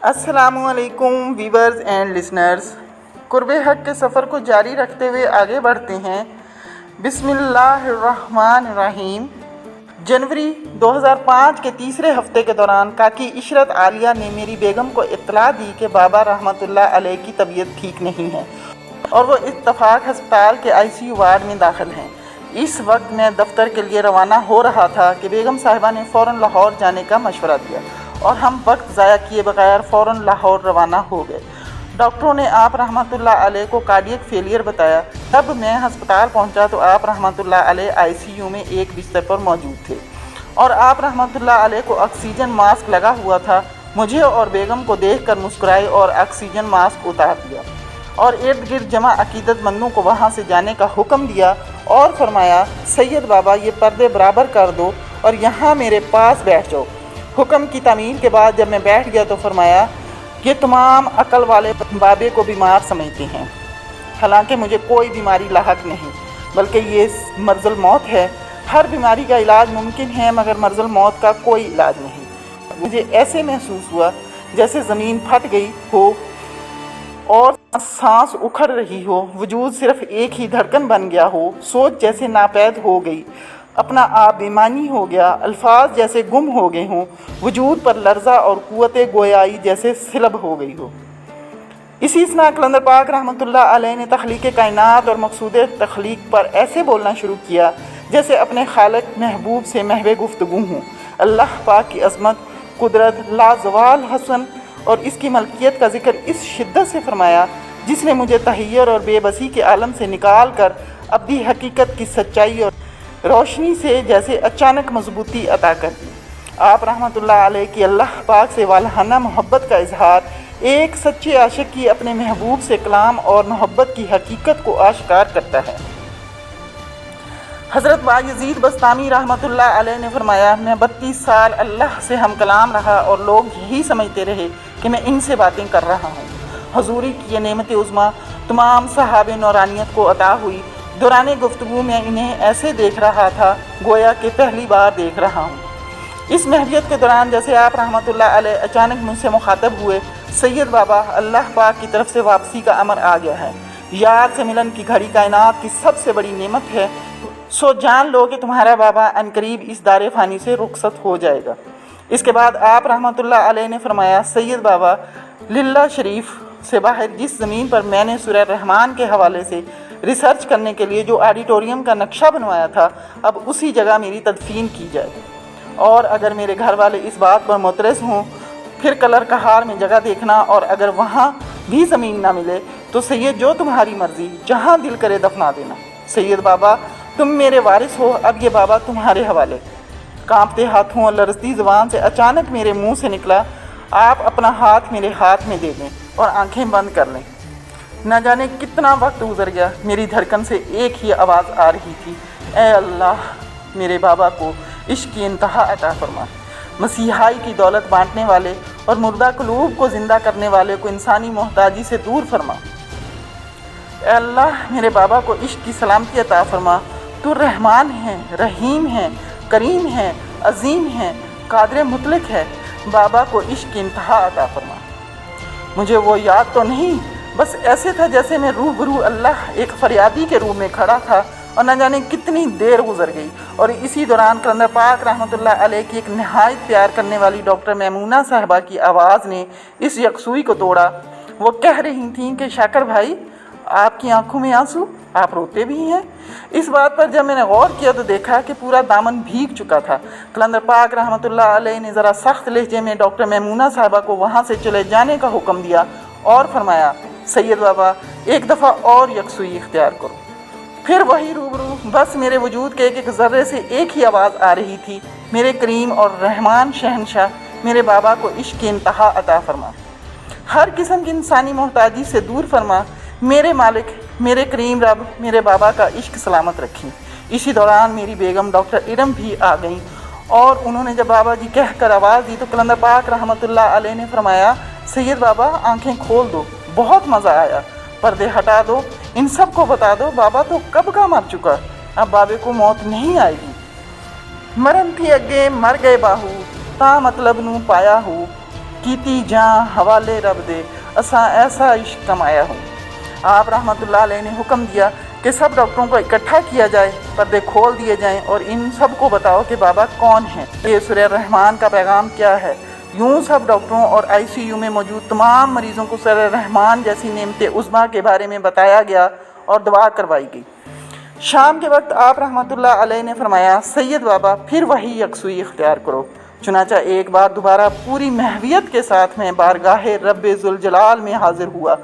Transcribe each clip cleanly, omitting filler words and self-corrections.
अस्सलामुअलैकुम viewers and listeners, कुर्बे हक के सफ़र को जारी रखते हुए आगे बढ़ते हैं। बिस्मिल्लाहिर्रहमानिर्रहीम। जनवरी 2005 के तीसरे हफ्ते के दौरान काकी इशरत आलिया ने मेरी बेगम को इत्तला दी कि बाबा रहमतुल्लाह अलैह की तबीयत ठीक नहीं है और वो इत्तफाक हस्पताल के ICU वार्ड में दाखिल हैं। इस वक्त मैं दफ्तर के लिए रवाना हो रहा था कि बेगम साहिबा ने फ़ौरन लाहौर जाने का मशवरा दिया और हम वक्त ज़ाया किए बगैर फ़ौरन लाहौर रवाना हो गए। डॉक्टरों ने आप रहमतुल्लाह अलैह को कार्डियक फेलियर बताया। तब मैं हस्पताल पहुंचा तो आप रहमतुल्लाह अलैह ICU में एक बिस्तर पर मौजूद थे और आप रहमतुल्लाह अलैह को ऑक्सीजन मास्क लगा हुआ था। मुझे और बेगम को देखकर मुस्कुराए और ऑक्सीजन मास्क उतार दिया और इर्द गिर्द जमा अकीदतमंदों को वहाँ से जाने का हुक्म दिया और फरमाया, सैयद बाबा ये पर्दे बराबर कर दो और यहाँ मेरे पास बैठ जाओ। हुक्म की तामील के बाद जब मैं बैठ गया तो फरमाया, ये तमाम अकल वाले बाबे को बीमार समझते हैं, हालांकि मुझे कोई बीमारी लाहक नहीं बल्कि ये मर्ज़ुल मौत है। हर बीमारी का इलाज मुमकिन है मगर मर्ज़ुल मौत का कोई इलाज नहीं। मुझे ऐसे महसूस हुआ जैसे ज़मीन फट गई हो और सांस उखड़ रही हो, वजूद सिर्फ एक ही धड़कन बन गया हो, सोच जैसे नापैद हो गई, अपना आप बेमानी हो गया, अल्फाज जैसे गुम हो गए हों, वजूद पर लर्जा और कुव्वते गोयाई जैसे सिलब हो गई हो। इसी इसना कलंदर पाक रहमतुल्लाह अलैह ने तख्लीक कायनात और मकसूद तख्लीक पर ऐसे बोलना शुरू किया जैसे अपने खालिक महबूब से महवे गुफ्तगू हूँ। अल्लाह पाक की अज़मत, कुदरत, लाजवाल हसन और इसकी मलकियत का जिक्र इस शिद्दत से फरमाया जिसने मुझे तहय्युर और बेबसी के आलम से निकाल कर अब्दी हकीकत की सच्चाई और रोशनी से जैसे अचानक मजबूती अता कर दी। आप रहमतुल्लाह अलैह की अल्लाह पाक से वालहाना मोहब्बत का इजहार एक सच्चे आशिक की अपने महबूब से कलाम और मोहब्बत की हकीकत को आश्कार करता है। हज़रत बायज़ीद बस्तामी रहमतुल्लाह अलैह ने फरमाया, मैं 32 साल अल्लाह से हम कलाम रहा और लोग यही समझते रहे कि मैं इनसे बातें कर रहा हूँ। हजूरी की ये नेमत उज़्मा तमाम सहाबे नौरानियत को अता हुई। दौरान गुफ्तगू में इन्हें ऐसे देख रहा था गोया कि पहली बार देख रहा हूँ। इस महवियत के दौरान जैसे आप रहमतुल्लाह अलैह अचानक मुझसे मुखातब हुए, सैयद बाबा अल्लाह पाक की तरफ से वापसी का अमर आ गया है, यार से मिलन की घड़ी कायनात की सबसे बड़ी नेमत है, सो जान लो कि तुम्हारा बाबा अनकरीब इस दारे फ़ानी से रुखसत हो जाएगा। इसके बाद आप रहमतुल्लाह अलैह ने फरमाया, सैयद बाबा लिल्ला शरीफ से बाहर जिस ज़मीन पर मैंने सूरह रहमान के हवाले से रिसर्च करने के लिए जो ऑडिटोरियम का नक्शा बनवाया था, अब उसी जगह मेरी तदफीन की जाए और अगर मेरे घर वाले इस बात पर मुतरज़ हों फिर कलर कहार में जगह देखना और अगर वहाँ भी ज़मीन ना मिले तो सैयद जो तुम्हारी मर्ज़ी जहाँ दिल करे दफना देना। सैयद बाबा तुम मेरे वारिस हो, अब ये बाबा तुम्हारे हवाले। कांपते हाथों और लरजती ज़ुबान से अचानक मेरे मुंह से निकला, आप अपना हाथ मेरे हाथ में दे दें और आंखें बंद कर लें। न जाने कितना वक्त गुजर गया, मेरी धड़कन से एक ही आवाज़ आ रही थी, ए अल्लाह मेरे बाबा को इश्क की इंतहा अता फरमा, मसीहाई की दौलत बांटने वाले और मुर्दा कुलूब को ज़िंदा करने वाले को इंसानी मोहताजी से दूर फरमा। ए अल्लाह मेरे बाबा को इश्क की सलामती अता फरमा, तू रहमान है, रहीम है, करीम है, अजीम है, कादिर मुतलक है, बाबा को इश्क की इंतहा अता फरमा। मुझे वो याद तो नहीं, बस ऐसे था जैसे मैं रूबरू अल्लाह एक फरियादी के रूप में खड़ा था और न जाने कितनी देर गुजर गई। और इसी दौरान कलंदर पाक रहमतुल्लाह अलैह की एक नहायत प्यार करने वाली डॉक्टर मैमूना साहिबा की आवाज़ ने इस यकसुई को तोड़ा। वो कह रही थीं कि शाकर भाई आपकी आंखों में आंसू, आप रोते भी हैं। इस बात पर जब मैंने गौर किया तो देखा कि पूरा दामन भीग चुका था। कलंदर पाक रहमतुल्लाह अलैह ने ज़रा सख्त लहजे में डॉक्टर मैमूना साहिबा को वहाँ से चले जाने का हुक्म दिया और फरमाया, सैयद बाबा एक दफ़ा और यकसुई इख्तियार करो। फिर वही रूबरू, बस मेरे वजूद के एक एक ज़र्रे से एक ही आवाज़ आ रही थी, मेरे करीम और रहमान शहनशाह मेरे बाबा को इश्क की इंतहा अता फरमा, हर किस्म की इंसानी मोहताजी से दूर फरमा, मेरे मालिक मेरे करीम रब मेरे बाबा का इश्क सलामत रखी। इसी दौरान मेरी बेगम डॉक्टर इरम भी आ गई और उन्होंने जब बाबा जी कह कर आवाज़ दी तो कलंदर पाक रहमतुल्लाह अलैह ने फरमाया, सैयद बाबा आंखें खोल दो, बहुत मज़ा आया, पर्दे हटा दो, इन सब को बता दो बाबा तो कब का मर चुका, अब बाबे को मौत नहीं आएगी। मरन थी अगे मर गए बाहू ता मतलब नू पाया हो, कीती जां हवाले रब दे, असा ऐसा इश्क कमाया हूँ। आप रहमतुल्लाह अलैह ने हुक्म दिया कि सब डॉक्टरों को इकट्ठा किया जाए, पर्दे खोल दिए जाएं और इन सब को बताओ कि बाबा कौन है, ये सूरह रहमान का पैगाम क्या है। यूं सब डॉक्टरों और आईसीयू में मौजूद तमाम मरीज़ों को सूरह रहमान जैसी नेमत उज़्मा के बारे में बताया गया और दुआ करवाई गई। शाम के वक्त आप रहमतुल्लाह अलैह ने फरमाया, सैयद बाबा फिर वही यकसुई इख्तियार करो। चुनाचा एक बार दोबारा पूरी महवियत के साथ में बारगाह रब्बे ज़ुल जलाल में हाजिर हुआ।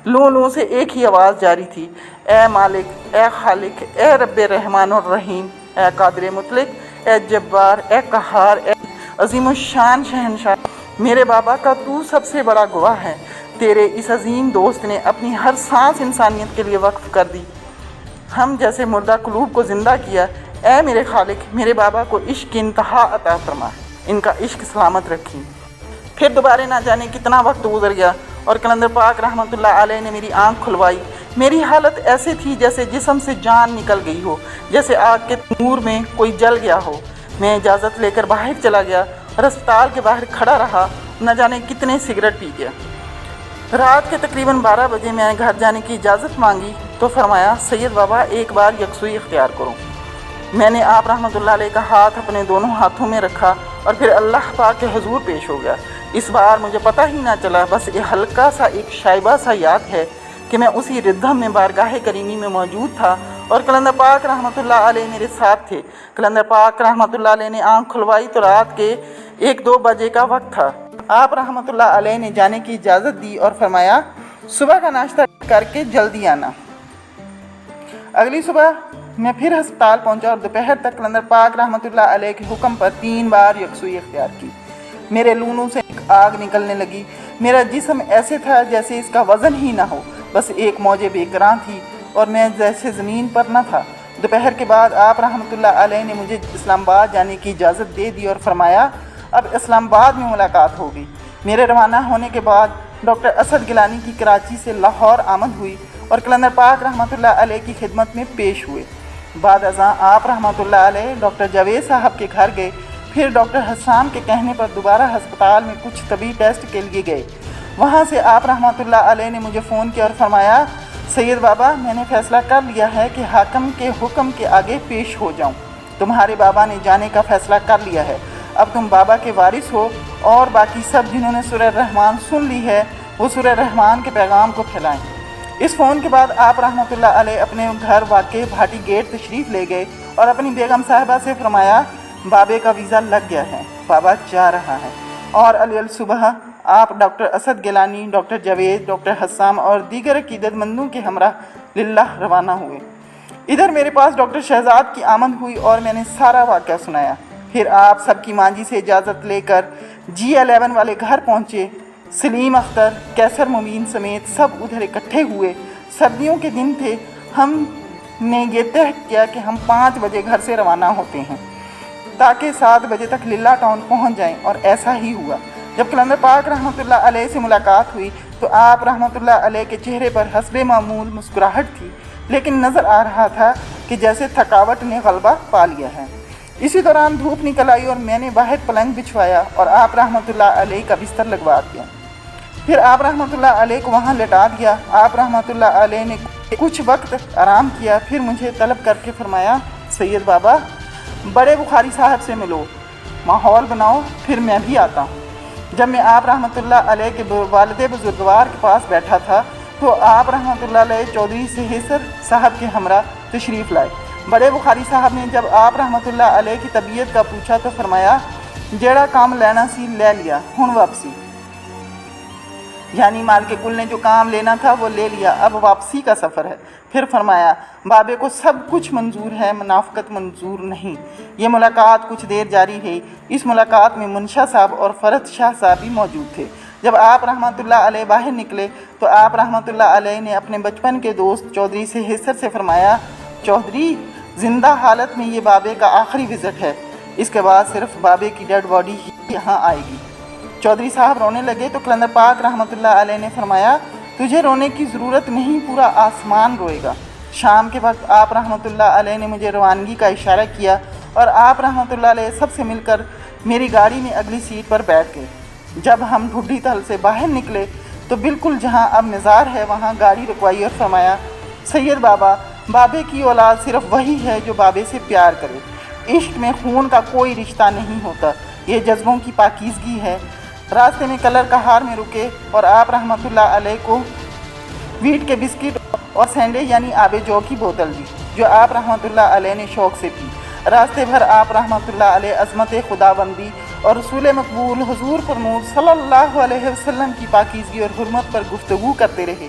लू से एक ही आवाज़ जारी थी, ए मालिक, ए खालिक, ए रब्बे रहमान और रहीम, ए कादिर मुतलिक, ए जब्बार, ए कहार, ए अज़ीमुश्शान शहनशाह, मेरे बाबा का तू सबसे बड़ा गवाह है। तेरे इस अजीम दोस्त ने अपनी हर सांस इंसानियत के लिए वक्फ कर दी, हम जैसे मुर्दा कुलूब को ज़िंदा किया। ए मेरे खालिक, मेरे बाबा को इश्क की इंतहा अता फरमा, इनका इश्क सलामत रखी। फिर दोबारा ना जाने कितना वक्त गुजर गया और कलंदर पाक रहमतुल्लाह अलैह ने मेरी आंख खुलवाई। मेरी हालत ऐसे थी जैसे जिस्म से जान निकल गई हो, जैसे आग के तनूर में कोई जल गया हो। मैं इजाज़त लेकर बाहर चला गया और अस्पताल के बाहर खड़ा रहा, न जाने कितने सिगरेट पी गया। रात के तकरीबन 12 बजे मैंने घर जाने की इजाज़त मांगी तो फरमाया, सैयद बाबा एक बार यकसुई इख्तियार करो। मैंने आप रहमतुल्लाह अलैह का हाथ अपने दोनों हाथों में रखा और फिर अल्लाह पाक के हुजूर पेश हो गया। इस बार मुझे पता ही ना चला, बस ये हल्का सा एक शाइबा सा याद है कि मैं उसी रिद्धम में बारगाह करीमी में मौजूद था और कलंदर पाक रहमतुल्लाह अलैह मेरे साथ थे। कलंदर पाक रहमतुल्लाह अलैह ने आंख खुलवाई तो रात के 1-2 बजे का वक्त था। आप रहमतुल्लाह अलैह ने जाने की इजाज़त दी और फरमाया, सुबह का नाश्ता करके जल्दी आना। अगली सुबह मैं फिर अस्पताल पहुंचा और दोपहर तक कलंदर पाक रहमतुल्लाह अलैह के हुक्म पर 3 बार यकसुई इख्तियार की। मेरे लूनों से एक आग निकलने लगी। मेरा जिस्म ऐसे था जैसे इसका वज़न ही ना हो, बस एक मौजे बेकरां थी और मैं जैसे ज़मीन पर न था। दोपहर के बाद आप रहमतुल्लाह अलैह ने मुझे इस्लामाबाद जाने की इजाज़त दे दी और फरमाया, अब इस्लामाबाद में मुलाकात होगी। मेरे रवाना होने के बाद डॉक्टर असद गिलानी की कराची से लाहौर आमद हुई और कलंदर पाक रहमतुल्लाह अलैह की खिदमत में पेश हुए। बाद अज़ां आप रहमतुल्लाह अलैह डॉक्टर जावेद साहब के घर गए। फिर डॉक्टर हसन के कहने पर दोबारा अस्पताल में कुछ तबी टेस्ट के लिए गए। वहाँ से आप रहमतुल्लाह अलैह ने मुझे फ़ोन किया और फरमाया, सैयद बाबा मैंने फ़ैसला कर लिया है कि हाकिम के हुक्म के आगे पेश हो जाऊँ। तुम्हारे बाबा ने जाने का फ़ैसला कर लिया है। अब तुम बाबा के वारिस हो और बाकी सब जिन्होंने सूरह रहमान सुन ली है वो सूरह रहमान के पैगाम को फैलाएँ। इस फ़ोन के बाद आप रहमतुल्लाह अलैह अपने घर वाक़े भाटी गेट तशरीफ़ ले गए और अपनी बेगम साहिबा से फरमाया, बाबे का वीज़ा लग गया है, बाबा जा रहा है। और अल सुबह आप doctor Asad Gilani, doctor Javed, doctor Hassam और दीगर अक़ीदतमंदों के हमरा लिल्लाह रवाना हुए। इधर मेरे पास डॉक्टर शहजाद की आमद हुई और मैंने सारा वाक़या सुनाया। फिर आप सबकी मांझी से इजाज़त लेकर G11 वाले घर पहुँचे। सलीम अख्तर, कैसर मुबीन समेत सब उधर इकट्ठे हुए। सर्दियों के दिन थे। हमने ये तय किया कि हम 5 बजे घर से रवाना होते हैं ताकि 7 बजे तक लिल्ला टाउन पहुंच जाएं, और ऐसा ही हुआ। जब कलंदर पाक रहमतुल्लाह अलैह से मुलाकात हुई तो आप रहमतुल्लाह अलैह के चेहरे पर हस्बे मामूल मुस्कुराहट थी, लेकिन नज़र आ रहा था कि जैसे थकावट ने गलबा पा लिया है। इसी दौरान धूप निकल आई और मैंने बाहर पलंग बिछवाया और आप रहमतुल्लाह अलैह का बिस्तर लगवा दिया। फिर आप रहमतुल्लाह अलैह को वहाँ लेटा दिया। आप रहमतुल्लाह अलैह ने कुछ वक्त आराम किया, फिर मुझे तलब करके फरमाया, सैयद बाबा बड़े बुखारी साहब से मिलो, माहौल बनाओ, फिर मैं भी आता हूँ। जब मैं आप रहमतुल्लाह अलैह के वालिद बुजुर्गवार के पास बैठा था तो आप रहमतुल्लाह अलैह चौधरी सेहसर साहब के हमरा तशरीफ़ लाए। बड़े बुखारी साहब ने जब आप रहमतुल्लाह अलैह की तबीयत का पूछा तो फरमाया, जेड़ा काम लेना सी ले लिया, हुण वापसी। यानी माल के कुल ने जो काम लेना था वो ले लिया, अब वापसी का सफ़र है। फिर फरमाया, बाबे को सब कुछ मंजूर है, मुनाफ़कत मंजूर नहीं। ये मुलाकात कुछ देर जारी रही। इस मुलाकात में मुनशा साहब और फ़रत शाह साहब भी मौजूद थे। जब आप रहमतुल्लाह अलैह बाहर निकले तो आप रहमतुल्लाह अलैह ने अपने बचपन के दोस्त चौधरी सेहसर से फरमाया, चौधरी ज़िंदा हालत में ये बाबे का आखिरी विज़िट है, इसके बाद सिर्फ बाबे की डेड बॉडी ही यहाँ आएगी। चौधरी साहब रोने लगे तो कलंदर पाक रहमतुल्लाह अलैह ने फरमाया, तुझे रोने की ज़रूरत नहीं, पूरा आसमान रोएगा। शाम के वक्त आप रहमतुल्लाह अलैह ने मुझे रवानगी का इशारा किया और आप रहमतुल्लाह अलैह सबसे मिलकर मेरी गाड़ी में अगली सीट पर बैठ गए। जब हम ढूढ़ी तहल से बाहर निकले तो बिल्कुल जहाँ अब मज़ार है वहाँ गाड़ी रुकवाई और फरमाया, सैयद बाबा, बाबे की औलाद सिर्फ वही है जो बाबे से प्यार करे। इश्क में खून का कोई रिश्ता नहीं होता, ये जज्बों की पाकीज़गी है। रास्ते में कलर कहार में रुके और आप रहमतुल्लाह अलैह को वीट के बिस्किट और सैंडे यानी आबे जो की बोतल दी, जो आप रहमतुल्लाह अलैह ने शौक़ से पी। रास्ते भर आप रहमतुल्लाह अलैह अज़मत खुदाबंदी और रसूल मकबूल हुज़ूर फरमूद सल्लल्लाहु अलैहि वसल्लम की पाकीज़गी और हुर्मत पर गुफ्तगू करते रहे।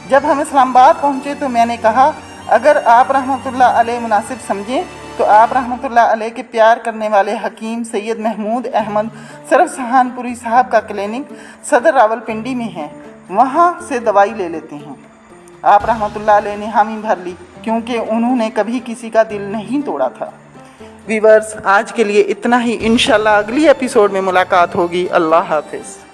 जब हम इस्लामाबाद पहुँचे तो मैंने कहा, अगर आप रहमतुल्लाह अलैह मुनासिब समझें तो आप रहमतुल्लाह अलैह के प्यार करने वाले हकीम सैयद महमूद अहमद सरफ सहानपुरी साहब का क्लिनिक सदर रावलपिंडी में है, वहाँ से दवाई ले लेते हैं। आप रहमतुल्लाह अलैह ने हामी भर ली, क्योंकि उन्होंने कभी किसी का दिल नहीं तोड़ा था। व्यूअर्स, आज के लिए इतना ही। इंशाल्लाह अगली एपिसोड में मुलाकात होगी। अल्लाह हाफ़िज़।